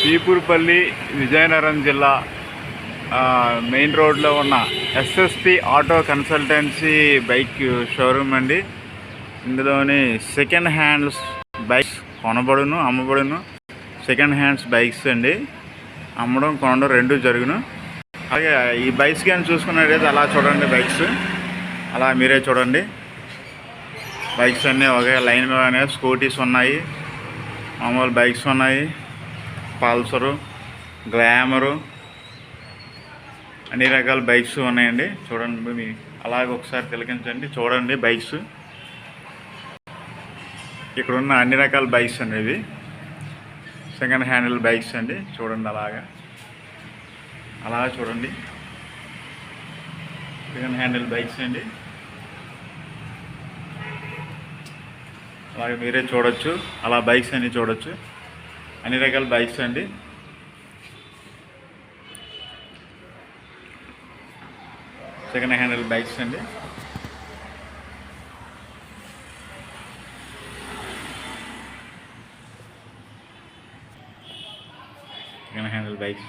చీపురుపల్లి విజయనగరం జిల్లా మెయిన్ రోడ్లో ఉన్న SSP auto consultancy bike showroom అండి. ఇందులోని సెకండ్ హ్యాండ్స్ బైక్స్ కొనబడును, అమ్మబడును. సెకండ్ హ్యాండ్స్ బైక్స్ అండి, అమ్మడం కొనడం రెండు జరుగును. అలాగే ఈ బైక్స్ కానీ చూసుకున్నట్టయితే అలా చూడండి, బైక్స్ అలా మీరే చూడండి. బైక్స్ అన్నీ ఒకే లైన్ మీద స్కూటీస్ ఉన్నాయి, మామూలు బైక్స్ ఉన్నాయి, పల్సరు, గ్లామరు, అన్ని రకాల బైక్స్ ఉన్నాయండి. చూడండి, మీ అలాగే ఒకసారి తిలకించండి, చూడండి బైక్స్. ఇక్కడ ఉన్న అన్ని రకాల బైక్స్ అండి, ఇవి సెకండ్ హ్యాండిల్ బైక్స్ అండి. చూడండి, అలాగా చూడండి, సెకండ్ హ్యాండిల్ బైక్స్ అండి. అలాగే మీరే చూడొచ్చు, అలా బైక్స్ అన్నీ చూడొచ్చు, అన్ని రకాల బైక్స్ అండి. సెకండ్ హ్యాండిల్ బైక్స్ అండి. సెకండ్ హ్యాండిల్ బైక్స్,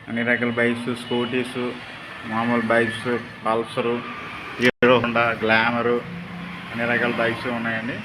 అన్ని రకాల బైక్స్, స్కూటీసు, మామూలు bikes, Pulsar, hero Honda, glamour, అన్ని రకాల బైక్స్ ఉన్నాయండి.